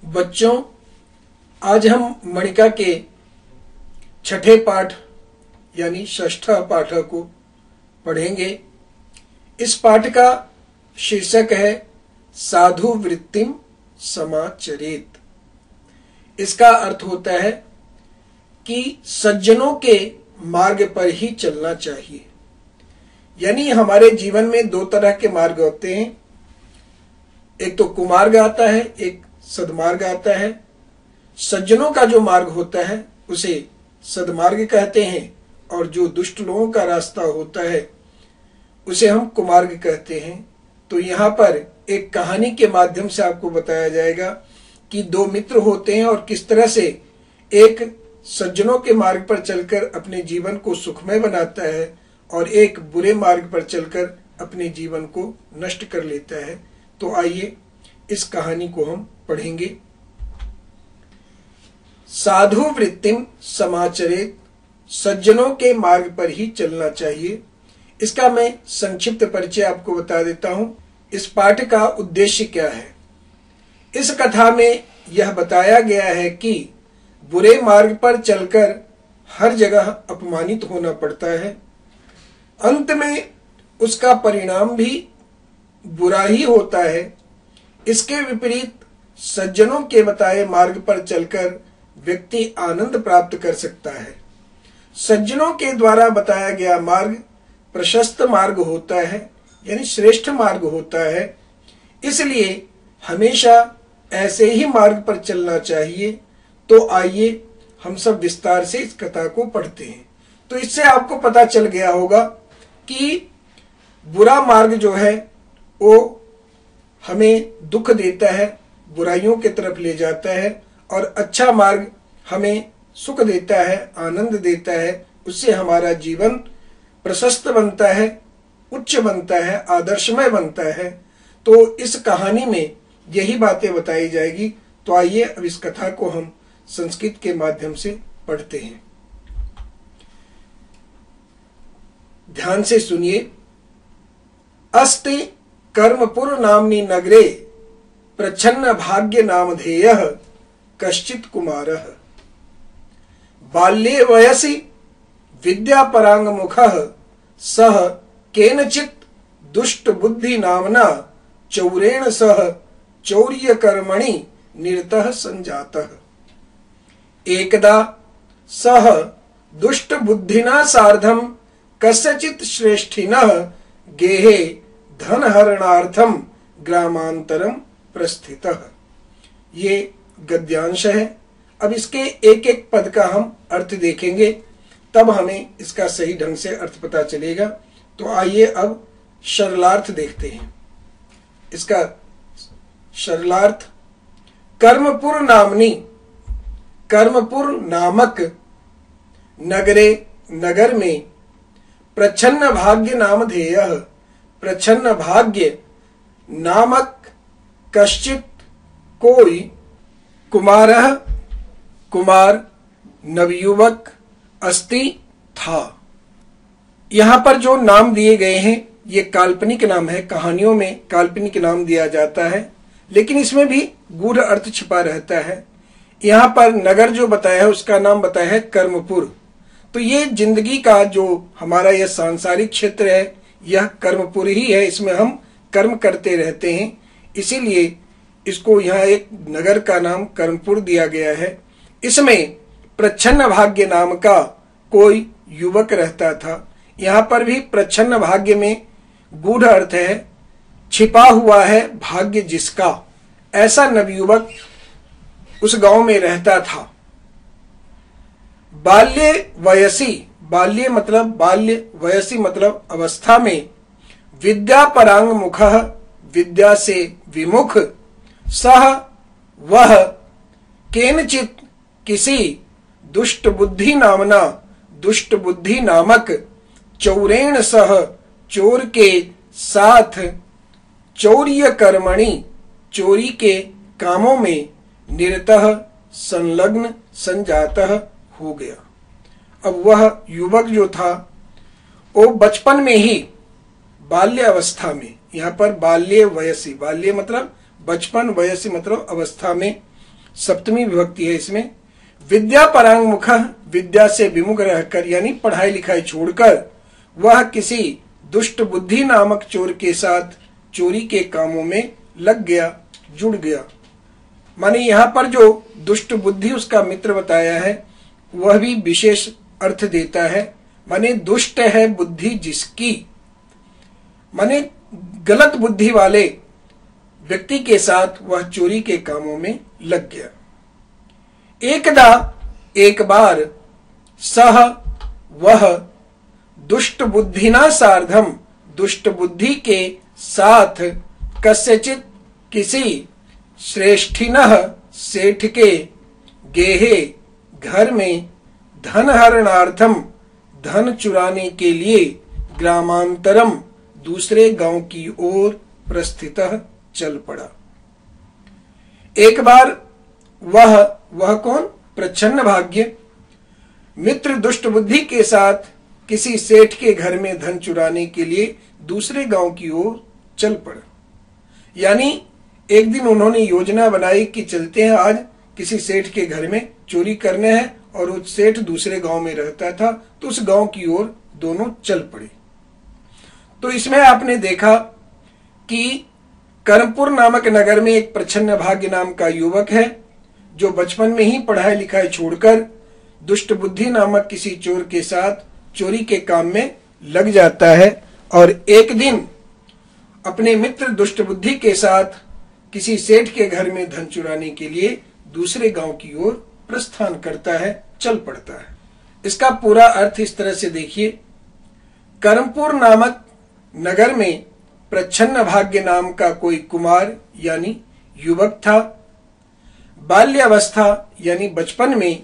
बच्चों, आज हम मणिका के छठे पाठ यानी षष्ठ पाठ को पढ़ेंगे। इस पाठ का शीर्षक है साधु वृत्तिम समाचरेत। इसका अर्थ होता है कि सज्जनों के मार्ग पर ही चलना चाहिए। यानी हमारे जीवन में दो तरह के मार्ग होते हैं, एक तो कुमार्ग आता है, एक सद्मार्ग आता है। सज्जनों का जो मार्ग होता है उसे सद्मार्ग कहते हैं और जो दुष्ट लोगों का रास्ता होता है उसे हम कुमार्ग कहते हैं। तो यहाँ पर एक कहानी के माध्यम से आपको बताया जाएगा कि दो मित्र होते हैं और किस तरह से एक सज्जनों के मार्ग पर चलकर अपने जीवन को सुखमय बनाता है और एक बुरे मार्ग पर चलकर अपने जीवन को नष्ट कर लेता है। तो आइए इस कहानी को हम पढ़ेंगे। साधु वृत्तिम समाचरेत, सज्जनों के मार्ग पर ही चलना चाहिए। इसका मैं संक्षिप्त परिचय आपको बता देता हूं। इस पाठ का उद्देश्य क्या है। इस कथा में यह बताया गया है कि बुरे मार्ग पर चलकर हर जगह अपमानित होना पड़ता है, अंत में उसका परिणाम भी बुरा ही होता है। इसके विपरीत सज्जनों के बताए मार्ग पर चलकर व्यक्ति आनंद प्राप्त कर सकता है। सज्जनों के द्वारा बताया गया मार्ग प्रशस्त मार्ग होता है, यानी श्रेष्ठ मार्ग होता है। इसलिए हमेशा ऐसे ही मार्ग पर चलना चाहिए। तो आइए हम सब विस्तार से इस कथा को पढ़ते हैं। तो इससे आपको पता चल गया होगा कि बुरा मार्ग जो है वो हमें दुख देता है, बुराइयों की तरफ ले जाता है, और अच्छा मार्ग हमें सुख देता है, आनंद देता है। उससे हमारा जीवन प्रशस्त बनता है, उच्च बनता है, आदर्शमय बनता है। तो इस कहानी में यही बातें बताई जाएगी। तो आइए अब इस कथा को हम संस्कृत के माध्यम से पढ़ते हैं। ध्यान से सुनिए। अस्ति कर्मपुर नाम्नि नगरे प्रच्छन्न भाग्य नामधेयः कश्चित् कुमारः बाल्ये वयसि विद्यापराङ्मुखः सः केनचित् दुष्ट बुद्धि नामना चौरेण सह चौर्यकर्मणि निरतः संजातः। एकदा सः दुष्ट बुद्धिना सार्धं कस्यचित् श्रेष्ठिनः गेहे धनहरणार्थम ग्रामांतरम प्रस्थितः। ये गद्यांश है। अब इसके एक एक पद का हम अर्थ देखेंगे, तब हमें इसका सही ढंग से अर्थ पता चलेगा। तो आइए अब सरलार्थ देखते हैं। इसका सरलार्थ, कर्मपुर नामनी, कर्मपुर नामक नगरे, नगर में, प्रच्छन्न भाग्य नामधेयः, प्रच्छन्न भाग्य नामक कश्चित कोई, कुमारः कुमार, नवयुवक अस्ति था। यहाँ पर जो नाम दिए गए हैं ये काल्पनिक नाम है। कहानियों में काल्पनिक नाम दिया जाता है, लेकिन इसमें भी गूढ़ अर्थ छिपा रहता है। यहाँ पर नगर जो बताया है उसका नाम बताया है कर्मपुर। तो ये जिंदगी का जो हमारा यह सांसारिक क्षेत्र है यह कर्मपुर ही है। इसमें हम कर्म करते रहते हैं, इसीलिए इसको यहाँ एक नगर का नाम कर्मपुर दिया गया है। इसमें प्रच्छन्न भाग्य नाम का कोई युवक रहता था। यहाँ पर भी प्रच्छन्न भाग्य में गूढ़ अर्थ है, छिपा हुआ है भाग्य जिसका, ऐसा नवयुवक उस गांव में रहता था। बाल्ये वयसी, बाल्य मतलब बाल्य, वयसी मतलब अवस्था में, विद्या परांग मुखः, विद्या से विमुख, सह वह, केनचित किसी, दुष्ट बुद्धि नामना, दुष्ट बुद्धि नामक, चौरेण सह चोर के साथ, चौर्य कर्मणि चोरी के कामों में, निरतः संलग्न, संजातः हो गया। अब वह युवक जो था वो बचपन में ही, बाल्य अवस्था में, यहाँ पर बाल्य वयसी, बाल्य मतलब बचपन, वयसी मतलब अवस्था में, सप्तमी विभक्ति है इसमें। विद्या परांगमुख, विद्या से विमुख रहकर यानी पढ़ाई लिखाई छोड़कर वह किसी दुष्ट बुद्धि नामक चोर के साथ चोरी के कामों में लग गया, जुड़ गया। माने यहाँ पर जो दुष्ट बुद्धि उसका मित्र बताया है वह भी विशेष अर्थ देता है। माने दुष्ट है बुद्धि जिसकी, माने गलत बुद्धि वाले व्यक्ति के साथ वह चोरी के कामों में लग गया। एकदा, एक बार, सह वह, दुष्ट बुद्धिना सार्धम, दुष्ट बुद्धि के साथ, कस्यचित किसी, श्रेष्ठिनः सेठ के, गेहे घर में, धन हरणार्थम धन चुराने के लिए, ग्रामांतरम दूसरे गांव की ओर प्रस्थितः चल पड़ा। एक बार वह कौन? प्रच्छन्न भाग्य मित्र दुष्ट बुद्धि के साथ किसी सेठ के घर में धन चुराने के लिए दूसरे गांव की ओर चल पड़ा। यानी एक दिन उन्होंने योजना बनाई कि चलते हैं आज किसी सेठ के घर में चोरी करने हैं, और उस सेठ दूसरे गांव में रहता था, तो उस गांव की ओर दोनों चल पड़े। तो इसमें आपने देखा कि कर्मपुर नामक नगर में एक प्रच्छन्न भाग्य नाम का युवक है जो बचपन में ही पढ़ाई लिखाई छोड़कर दुष्ट बुद्धि नामक किसी चोर के साथ चोरी के काम में लग जाता है, और एक दिन अपने मित्र दुष्ट बुद्धि के साथ किसी सेठ के घर में धन चुराने के लिए दूसरे गांव की ओर प्रस्थान करता है, चल पड़ता है। इसका पूरा अर्थ इस तरह से देखिए। कर्मपुर नामक नगर में प्रच्छन्न भाग्य नाम का कोई कुमार यानी युवक था। बाल्यावस्था यानी बचपन में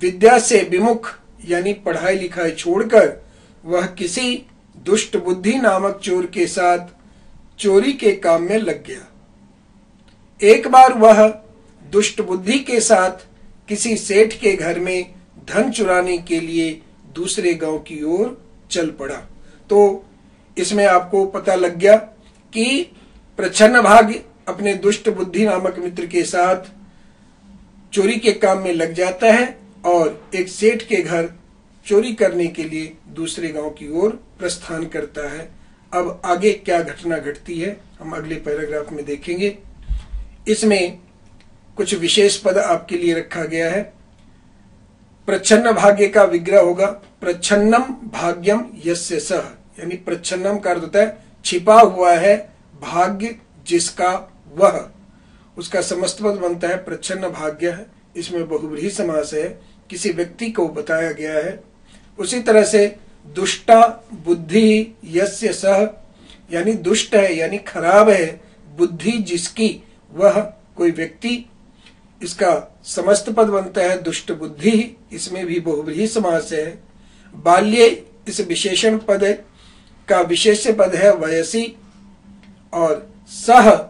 विद्या से विमुख यानी पढ़ाई लिखाई छोड़कर वह किसी दुष्ट बुद्धि नामक चोर के साथ चोरी के काम में लग गया। एक बार वह दुष्ट बुद्धि के साथ किसी सेठ के घर में धन चुराने के लिए दूसरे गांव की ओर चल पड़ा। तो इसमें आपको पता लग गया कि प्रच्छन्न भाग्य अपने दुष्ट बुद्धि नामक मित्र के साथ चोरी के काम में लग जाता है और एक सेठ के घर चोरी करने के लिए दूसरे गांव की ओर प्रस्थान करता है। अब आगे क्या घटना घटती है हम अगले पैराग्राफ में देखेंगे। इसमें कुछ विशेष पद आपके लिए रखा गया है। प्रच्छन्न भाग्य का विग्रह होगा प्रच्छन्नम भाग्यम यस्य सह, यानी प्रच्छन्नम का अर्थ होता है छिपा हुआ है भाग्य जिसका वह, उसका समस्त पद बनता है प्रच्छन्न भाग्य है। इसमें बहुव्रीहि समास है, किसी व्यक्ति को बताया गया है। उसी तरह से दुष्टा बुद्धि यस्य सह, यानी दुष्ट है यानी खराब है बुद्धि जिसकी वह कोई व्यक्ति, इसका समस्त पद बनता है दुष्ट बुद्धि, इसमें भी बहुव्रीहि समास है। बाल्ये इस विशेषण पद का विशेष्य पद है वयसी, और सह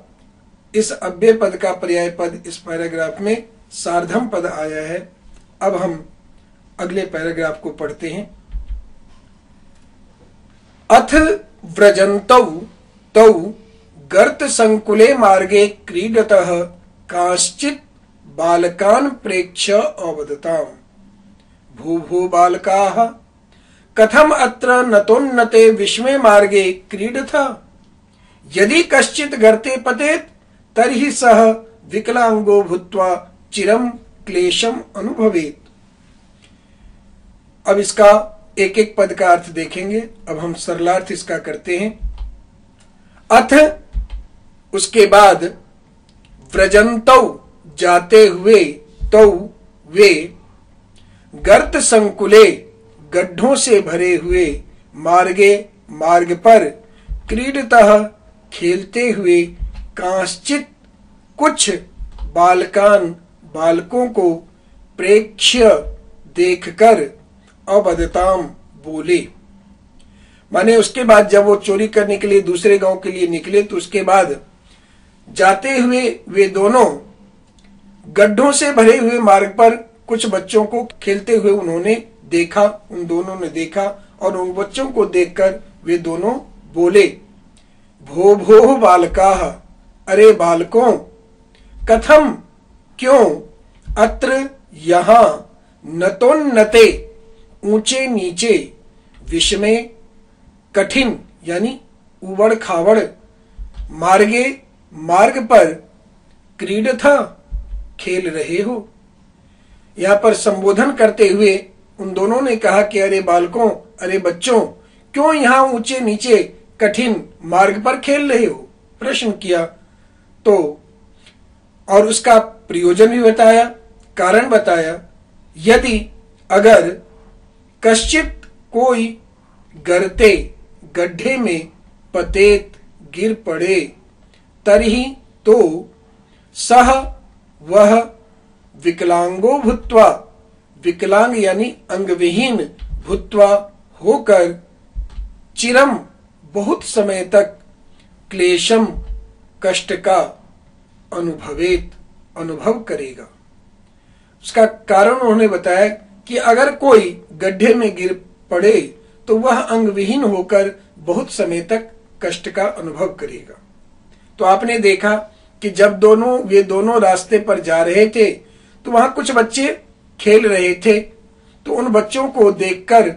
इस अव्यय पद का पर्याय पद इस पैराग्राफ में सार्धम पद आया है। अब हम अगले पैराग्राफ को पढ़ते हैं। अथ व्रजन्तौ तौ गर्त संकुले मार्गे क्रीडतः कांश्चित् बालकान् प्रेक्ष्य अवदताम् भू भू बालकाः कथम अत्र नतोन्नते विस्मय मार्गे क्रीडथ यदि कश्चित् गर्ते पतेत् तर्हि सः विकलांगो भूत्वा चिरं क्लेशम अनुभवेत्। अब इसका एक एक पद का अर्थ देखेंगे। अब हम सरलार्थ इसका करते हैं। अथ उसके बाद, व्रजन्तौ जाते हुए, तौ वे, गर्त संकुले गड्ढों से भरे हुए, मार्गे मार्ग पर, क्रीडतः खेलते हुए, कांश्चित् कुछ, बालकान बालकों को, प्रेक्ष्य देखकर, अवदताम बोले। माने उसके बाद जब वो चोरी करने के लिए दूसरे गांव के लिए निकले तो उसके बाद जाते हुए वे दोनों गड्ढों से भरे हुए मार्ग पर कुछ बच्चों को खेलते हुए उन्होंने देखा, उन दोनों ने देखा, और उन बच्चों को देखकर वे दोनों बोले, भो भो बालकाः, अरे बालकों, कथम क्यों, अत्र यहाँ नतोन्नते ऊंचे नीचे, विषमे कठिन यानी उबड़ खाबड़, मार्गे मार्ग पर, क्रीडथा खेल रहे हो। यहाँ पर संबोधन करते हुए उन दोनों ने कहा कि अरे बालकों, अरे बच्चों, क्यों यहाँ ऊंचे नीचे कठिन मार्ग पर खेल रहे हो, प्रश्न किया। तो और उसका प्रयोजन भी बताया, कारण बताया। यदि अगर कश्चित कोई गर्ते गड्ढे में पतेत गिर पड़े, तरही तो सह वह विकलांगो भूत्वा, विकलांग यानी अंगविहीन, भूत्वा होकर, चिरम बहुत समय तक, क्लेशम कष्ट का, अनुभवेत अनुभव करेगा। उसका कारण उन्होंने बताया कि अगर कोई गड्ढे में गिर पड़े तो वह अंगविहीन होकर बहुत समय तक कष्ट का अनुभव करेगा। तो आपने देखा कि जब वे दोनों रास्ते पर जा रहे थे तो वहां कुछ बच्चे खेल रहे थे। तो उन बच्चों को देखकर,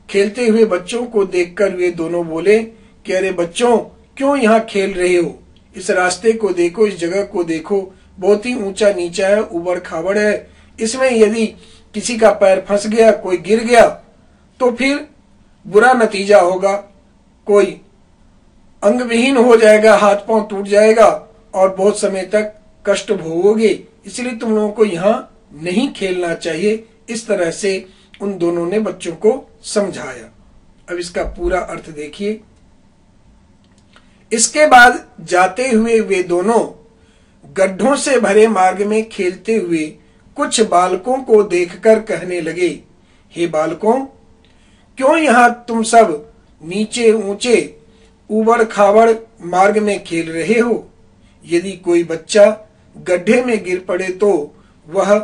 खेलते हुए बच्चों को देखकर वे दोनों बोले कि अरे बच्चों, क्यों यहाँ खेल रहे हो, इस रास्ते को देखो, इस जगह को देखो, बहुत ही ऊंचा नीचा है, उबड़ खाबड़ है, इसमें यदि किसी का पैर फंस गया, कोई गिर गया तो फिर बुरा नतीजा होगा, कोई अंगविहीन हो जाएगा, हाथ पांव टूट जाएगा और बहुत समय तक कष्ट भोगोगे, इसलिए तुम लोगों को यहाँ नहीं खेलना चाहिए। इस तरह से उन दोनों ने बच्चों को समझाया। अब इसका पूरा अर्थ देखिए। इसके बाद जाते हुए वे दोनों गड्ढों से भरे मार्ग में खेलते हुए कुछ बालकों को देखकर कहने लगे, हे बालकों, क्यों यहाँ तुम सब नीचे ऊंचे उबड़ खाबड़ मार्ग में खेल रहे हो। यदि कोई बच्चा गड्ढे में गिर पड़े तो वह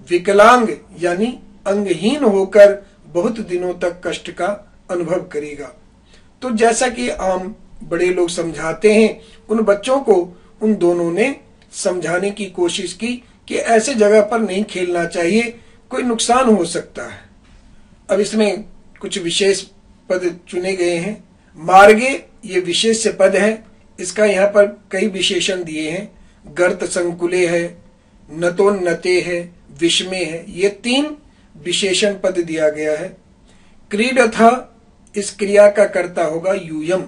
विकलांग यानी अंगहीन होकर बहुत दिनों तक कष्ट का अनुभव करेगा। तो जैसा कि आम बड़े लोग समझाते हैं, उन बच्चों को उन दोनों ने समझाने की कोशिश की कि ऐसे जगह पर नहीं खेलना चाहिए, कोई नुकसान हो सकता है। अब इसमें कुछ विशेष पद चुने गए हैं। मार्गे ये विशेष पद है, इसका यहाँ पर कई विशेषण दिए हैं। गर्त संकुले है, नतोन्नते है, विषमे है, ये 3 विशेषण पद दिया गया है। क्रीडथा, इस क्रिया का कर्ता होगा यूयम।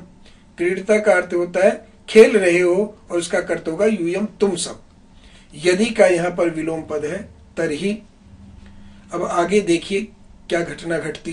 क्रीडता का अर्थ होता है खेल रहे हो, और उसका कर्ता होगा यूयम, तुम सब। यदि का यहाँ पर विलोम पद है, तरही। अब आगे देखिए क्या घटना घटती